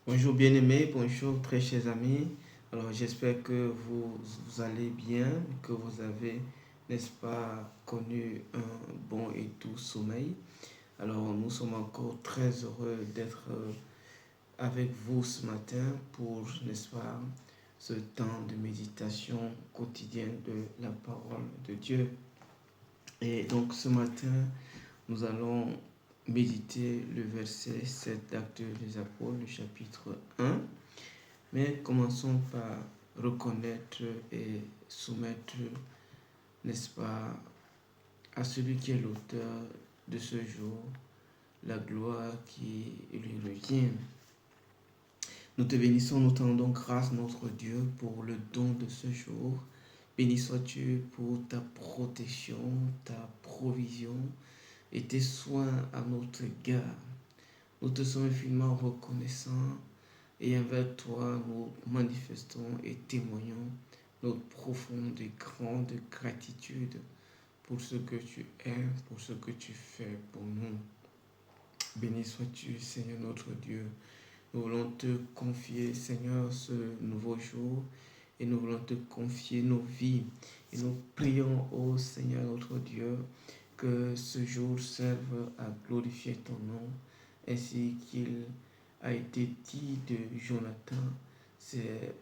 Bonjour bien-aimés, bonjour très chers amis. Alors j'espère que vous allez bien, que vous avez, n'est-ce pas, connu un bon et doux sommeil. Alors nous sommes encore très heureux d'être avec vous ce matin pour, n'est-ce pas, ce temps de méditation quotidienne de la parole de Dieu. Et donc ce matin, nous allons méditer le verset 7 d'Actes des Apôtres, le chapitre 1. Mais commençons par reconnaître et soumettre, n'est-ce pas, à celui qui est l'auteur de ce jour, la gloire qui lui revient. Nous te bénissons, nous te rendons grâce, notre Dieu, pour le don de ce jour. Béni sois-tu pour ta protection, ta provision et tes soins à notre égard. Nous te sommes infiniment reconnaissants et envers toi, nous manifestons et témoignons notre profonde et grande gratitude pour ce que tu es, pour ce que tu fais pour nous. Béni sois-tu, Seigneur notre Dieu. Nous voulons te confier, Seigneur, ce nouveau jour et nous voulons te confier nos vies. Et nous prions, ô Seigneur notre Dieu, que ce jour serve à glorifier ton nom, ainsi qu'il a été dit de Jonathan. C'est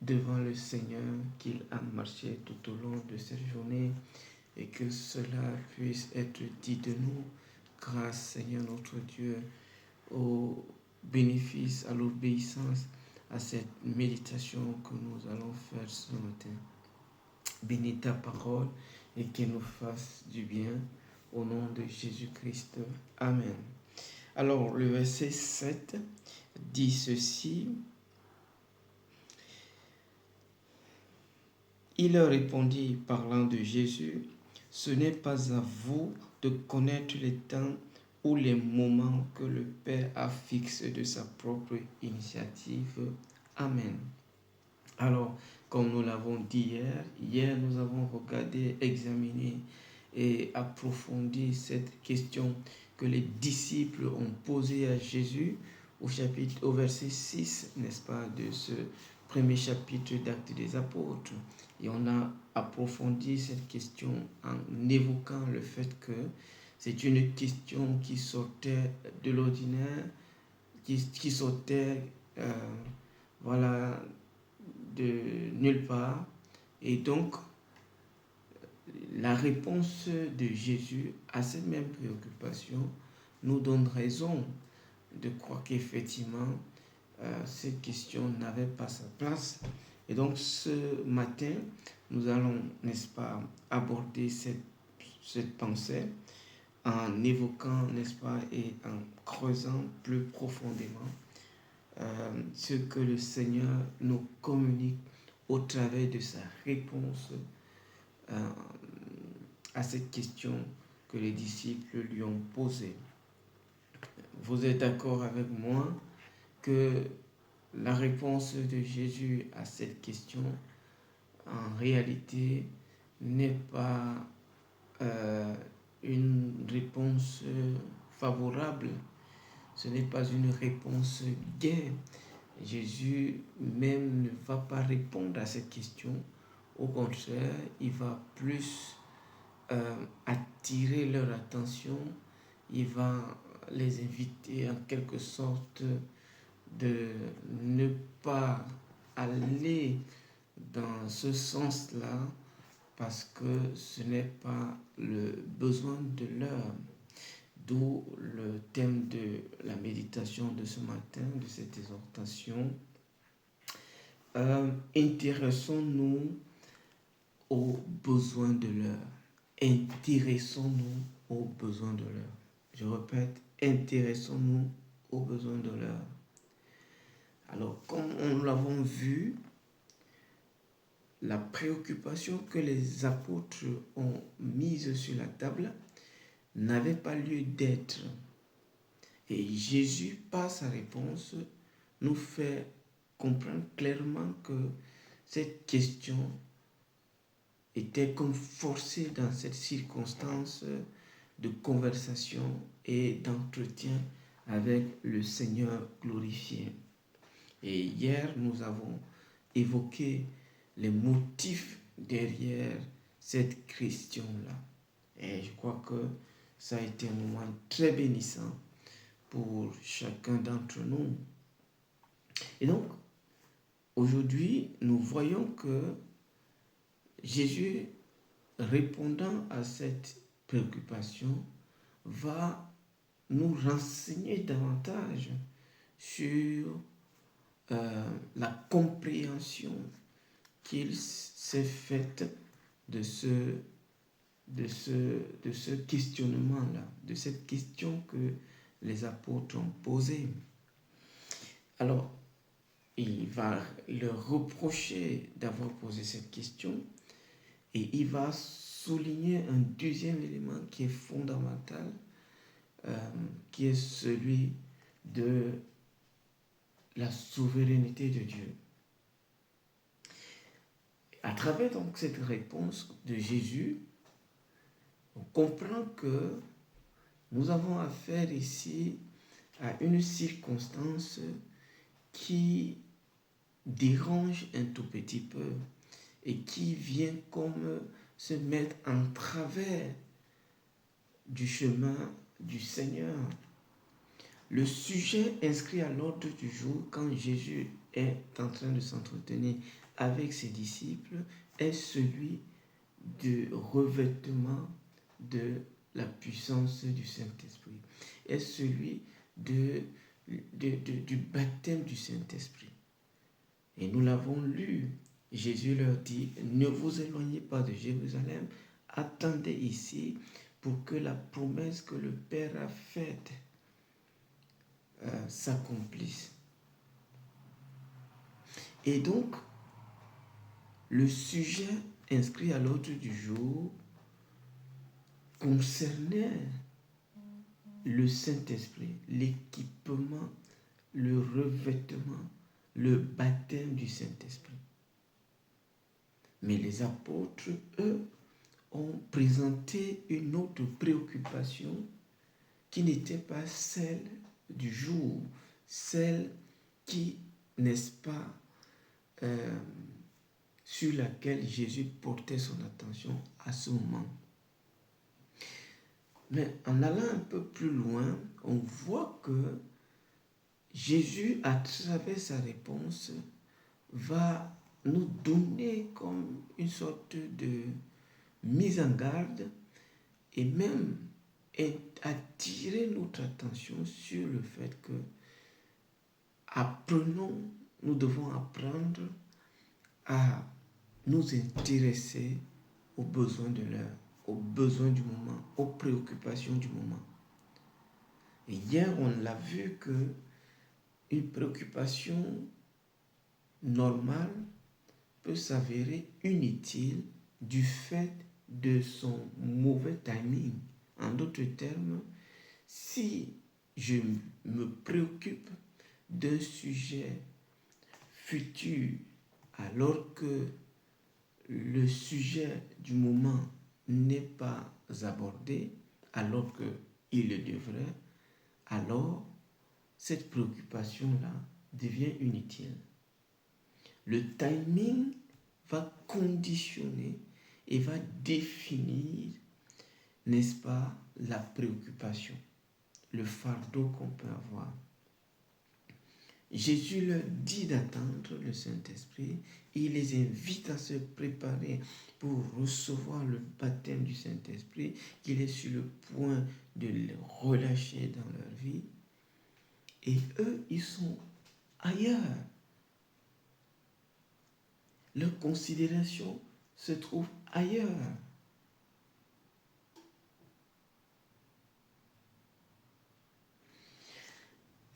devant le Seigneur qu'il a marché tout au long de cette journée et que cela puisse être dit de nous grâce, Seigneur notre Dieu, au bénéfice, à l'obéissance, à cette méditation que nous allons faire ce matin. Bénis ta parole et qu'elle nous fasse du bien au nom de Jésus-Christ. Amen. Alors, le verset 7 dit ceci. Il leur répondit, parlant de Jésus, « Ce n'est pas à vous de connaître les temps ou les moments que le Père a fixés de sa propre initiative. » Amen. Alors, comme nous l'avons dit hier nous avons regardé, examiné et approfondi cette question que les disciples ont posée à Jésus au verset 6, n'est-ce pas, de ce premier chapitre d'Actes des Apôtres. Et on a approfondi cette question en évoquant le fait que c'est une question qui sortait de l'ordinaire, qui sortait, voilà, de nulle part. Et donc, la réponse de Jésus à cette même préoccupation nous donne raison de croire qu'effectivement, cette question n'avait pas sa place. Et donc, ce matin, nous allons, n'est-ce pas, aborder cette pensée en évoquant, n'est-ce pas, et en creusant plus profondément ce que le Seigneur nous communique au travers de sa réponse à cette question que les disciples lui ont posée. Vous êtes d'accord avec moi que la réponse de Jésus à cette question, en réalité, n'est pas une réponse favorable. Ce n'est pas une réponse gaie. Jésus même ne va pas répondre à cette question. Au contraire, il va plus attirer leur attention. Il va les inviter en quelque sorte de ne pas aller dans ce sens-là parce que ce n'est pas le besoin de l'heure. D'où le thème de la méditation de ce matin, de cette exhortation. Intéressons-nous aux besoins de l'heure. Intéressons-nous aux besoins de l'heure. Je répète, intéressons-nous aux besoins de l'heure. Alors, comme nous l'avons vu, la préoccupation que les apôtres ont mise sur la table n'avait pas lieu d'être. Et Jésus, par sa réponse, nous fait comprendre clairement que cette question était comme forcée dans cette circonstance de conversation et d'entretien avec le Seigneur glorifié. Et hier, nous avons évoqué les motifs derrière cette question-là. Et je crois que ça a été un moment très bénissant pour chacun d'entre nous. Et donc, aujourd'hui, nous voyons que Jésus, répondant à cette préoccupation, va nous renseigner davantage sur la compréhension qu'il s'est faite de ce questionnement-là, de cette question que les apôtres ont posée. Alors, il va leur reprocher d'avoir posé cette question et il va souligner un deuxième élément qui est fondamental, qui est celui de la souveraineté de Dieu. À travers donc cette réponse de Jésus, on comprend que nous avons affaire ici à une circonstance qui dérange un tout petit peu et qui vient comme se mettre en travers du chemin du Seigneur. Le sujet inscrit à l'ordre du jour quand Jésus est en train de s'entretenir avec ses disciples est celui du revêtement de la puissance du Saint-Esprit, est celui du baptême du Saint-Esprit. Et nous l'avons lu, Jésus leur dit, ne vous éloignez pas de Jérusalem, attendez ici pour que la promesse que le Père a faite s'accomplisse. Et donc, le sujet inscrit à l'ordre du jour concernait le Saint-Esprit, l'équipement, le revêtement, le baptême du Saint-Esprit. Mais les apôtres, eux, ont présenté une autre préoccupation qui n'était pas celle du jour, celle qui, n'est-ce pas, sur laquelle Jésus portait son attention à ce moment. Mais en allant un peu plus loin, on voit que Jésus, à travers sa réponse, va nous donner comme une sorte de mise en garde et même attirer notre attention sur le fait que nous devons apprendre à nous intéresser aux besoins de l'heure, aux besoins du moment, aux préoccupations du moment. Et hier, on l'a vu que une préoccupation normale peut s'avérer inutile du fait de son mauvais timing. En d'autres termes, si je me préoccupe d'un sujet futur alors que le sujet du moment n'est pas abordé, alors qu'il le devrait, alors cette préoccupation-là devient inutile. Le timing va conditionner et va définir, n'est-ce pas, la préoccupation, le fardeau qu'on peut avoir. Jésus leur dit d'attendre le Saint-Esprit. Il les invite à se préparer pour recevoir le baptême du Saint-Esprit qu'il est sur le point de le relâcher dans leur vie. Et eux, ils sont ailleurs. Leur considération se trouve ailleurs.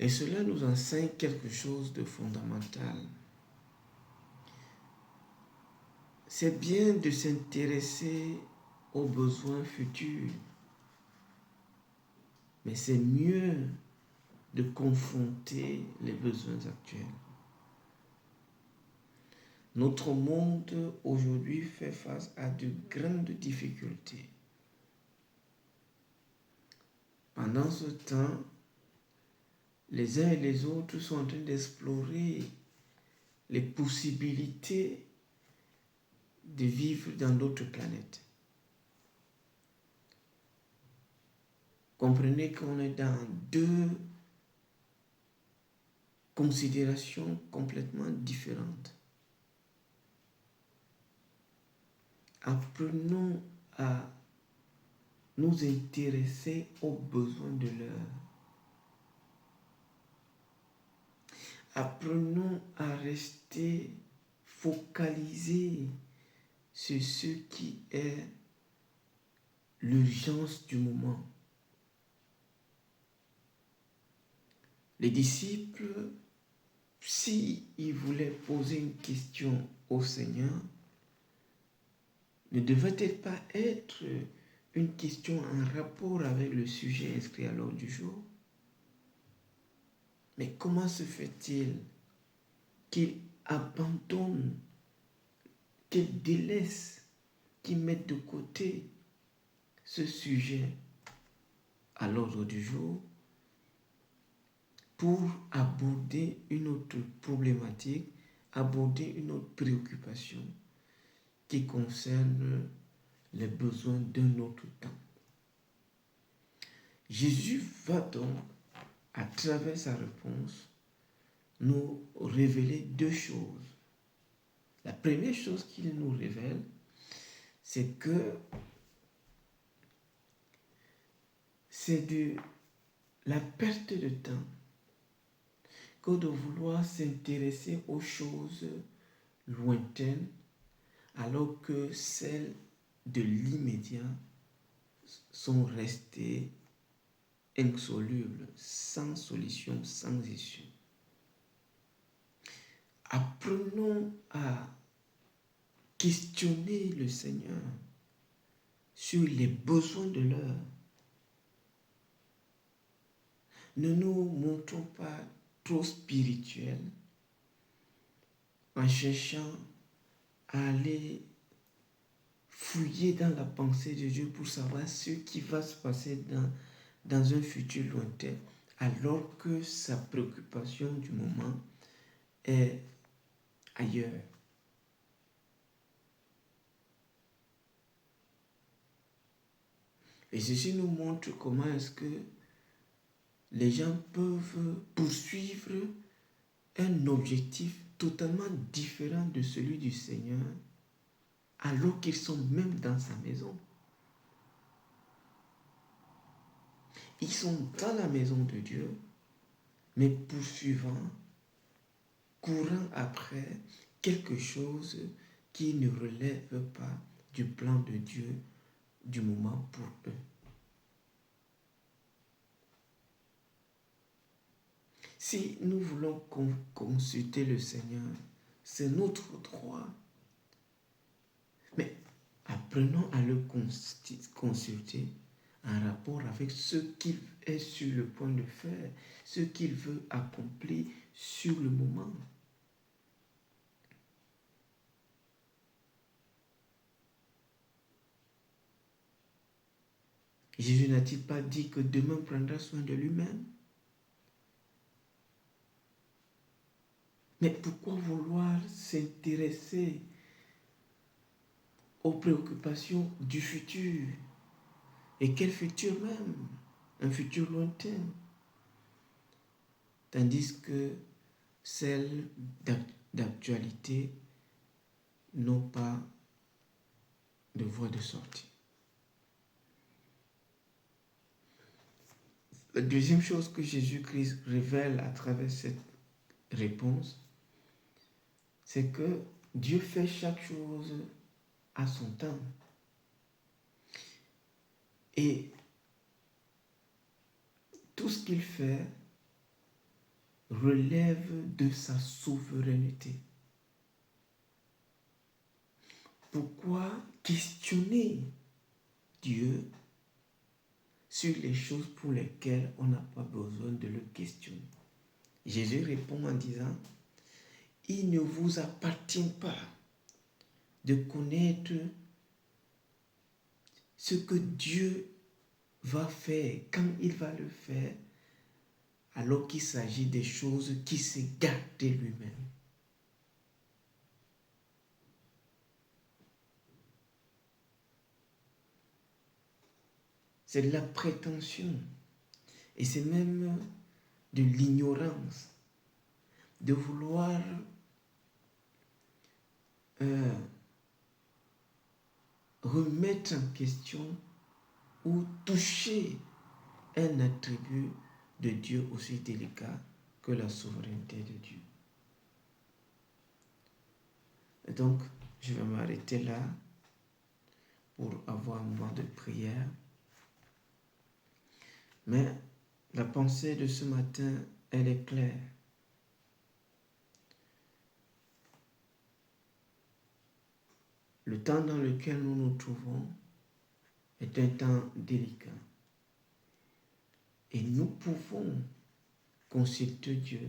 Et cela nous enseigne quelque chose de fondamental. C'est bien de s'intéresser aux besoins futurs, mais c'est mieux de confronter les besoins actuels. Notre monde aujourd'hui fait face à de grandes difficultés. Pendant ce temps, les uns et les autres sont en train d'explorer les possibilités de vivre dans d'autres planètes. Comprenez qu'on est dans deux considérations complètement différentes. Apprenons à nous intéresser aux besoins de l'heure. Apprenons à rester focalisés sur ce qui est l'urgence du moment. Les disciples, s'ils voulaient poser une question au Seigneur, ne devait-elle pas être une question en rapport avec le sujet inscrit à l'ordre du jour? Mais comment se fait-il qu'ils abandonnent, qu'ils délaissent, qu'ils mettent de côté ce sujet à l'ordre du jour pour aborder une autre problématique, aborder une autre préoccupation qui concerne les besoins d'un autre temps? Jésus va donc, à travers sa réponse, nous révéler deux choses. La première chose qu'il nous révèle, c'est que c'est de la perte de temps que de vouloir s'intéresser aux choses lointaines alors que celles de l'immédiat sont restées insolubles, sans solution, sans issue. Apprenons à questionner le Seigneur sur les besoins de l'heure. Ne nous montrons pas trop spirituels en cherchant à aller fouiller dans la pensée de Dieu pour savoir ce qui va se passer dans un futur lointain, alors que sa préoccupation du moment est ailleurs. Et ceci nous montre comment est-ce que les gens peuvent poursuivre un objectif totalement différent de celui du Seigneur, alors qu'ils sont même dans sa maison. Ils sont dans la maison de Dieu, mais poursuivant, courant après quelque chose qui ne relève pas du plan de Dieu du moment pour eux. Si nous voulons consulter le Seigneur, c'est notre droit. Mais apprenons à le consulter en rapport avec ce qu'il est sur le point de faire, ce qu'il veut accomplir sur le moment. Jésus n'a-t-il pas dit que demain prendra soin de lui-même? Mais pourquoi vouloir s'intéresser aux préoccupations du futur? Et quel futur même? Un futur lointain. Tandis que celles d'actualité n'ont pas de voie de sortie. La deuxième chose que Jésus-Christ révèle à travers cette réponse, c'est que Dieu fait chaque chose à son temps. Et tout ce qu'il fait relève de sa souveraineté. Pourquoi questionner Dieu sur les choses pour lesquelles on n'a pas besoin de le questionner? Jésus répond en disant, il ne vous appartient pas de connaître ce que Dieu va faire, quand il va le faire, alors qu'il s'agit des choses qui s'est gardé lui-même. C'est de la prétention. Et c'est même de l'ignorance. De vouloir remettre en question ou toucher un attribut de Dieu aussi délicat que la souveraineté de Dieu. Et donc, je vais m'arrêter là pour avoir un moment de prière. Mais la pensée de ce matin, elle est claire. Le temps dans lequel nous nous trouvons est un temps délicat. Et nous pouvons consulter Dieu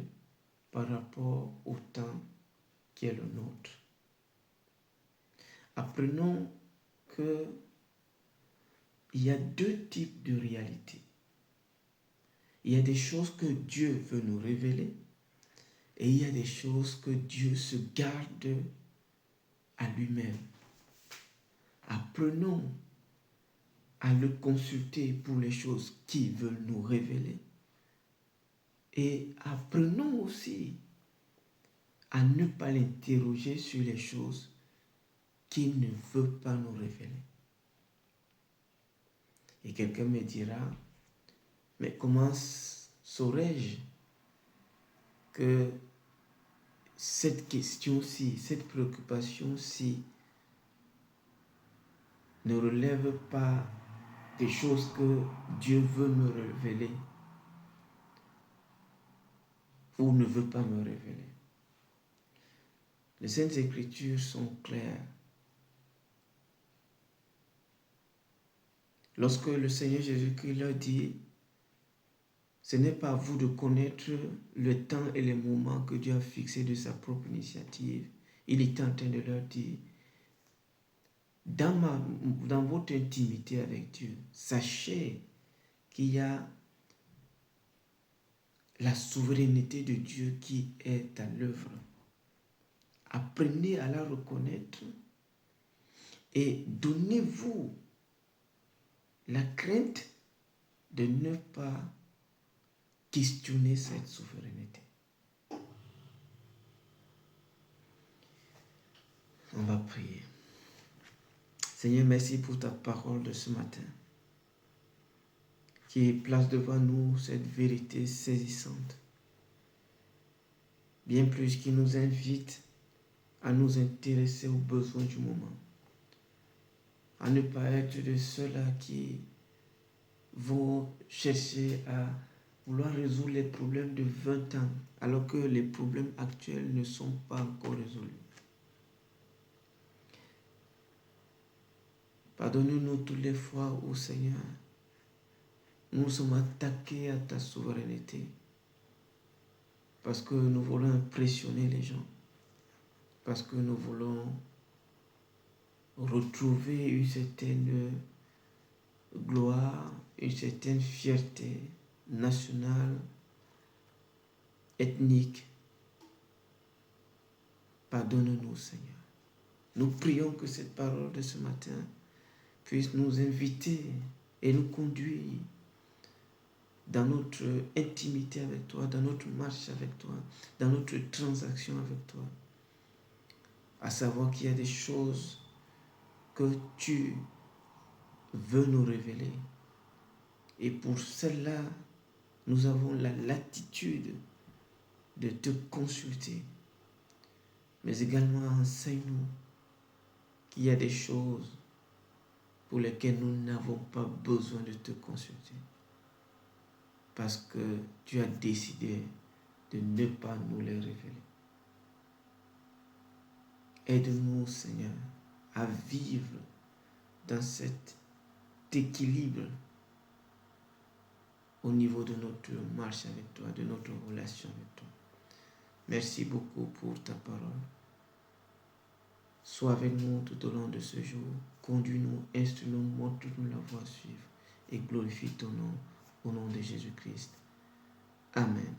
par rapport au temps qui est le nôtre. Apprenons qu'il y a deux types de réalités. Il y a des choses que Dieu veut nous révéler et il y a des choses que Dieu se garde à lui-même. Apprenons à le consulter pour les choses qu'il veut nous révéler et apprenons aussi à ne pas l'interroger sur les choses qu'il ne veut pas nous révéler. Et quelqu'un me dira, mais comment saurais-je que cette question-ci, cette préoccupation-ci ne relève pas des choses que Dieu veut me révéler ou ne veut pas me révéler? Les Saintes Écritures sont claires. Lorsque le Seigneur Jésus-Christ leur dit, ce n'est pas à vous de connaître le temps et les moments que Dieu a fixés de sa propre initiative, il est en train de leur dire, dans votre intimité avec Dieu, sachez qu'il y a la souveraineté de Dieu qui est à l'œuvre. Apprenez à la reconnaître et donnez-vous la crainte de ne pas questionner cette souveraineté. On va prier. Seigneur, merci pour ta parole de ce matin qui place devant nous cette vérité saisissante. Bien plus qui nous invite à nous intéresser aux besoins du moment. À ne pas être de ceux-là qui vont chercher à vouloir résoudre les problèmes de 20 ans alors que les problèmes actuels ne sont pas encore résolus. Pardonne-nous toutes les fois où, Seigneur, nous sommes attaqués à ta souveraineté parce que nous voulons impressionner les gens, parce que nous voulons retrouver une certaine gloire, une certaine fierté nationale, ethnique. Pardonne-nous, Seigneur. Nous prions que cette parole de ce matin puisse nous inviter et nous conduire dans notre intimité avec toi, dans notre marche avec toi, dans notre transaction avec toi. À savoir qu'il y a des choses que tu veux nous révéler. Et pour cela, nous avons la latitude de te consulter. Mais également, enseigne-nous qu'il y a des choses pour lesquelles nous n'avons pas besoin de te consulter. Parce que tu as décidé de ne pas nous les révéler. Aide-nous, Seigneur, à vivre dans cet équilibre au niveau de notre marche avec toi, de notre relation avec toi. Merci beaucoup pour ta parole. Sois avec nous tout au long de ce jour. Conduis-nous, instruis-nous, montre-nous la voie à suivre et glorifie ton nom au nom de Jésus-Christ. Amen.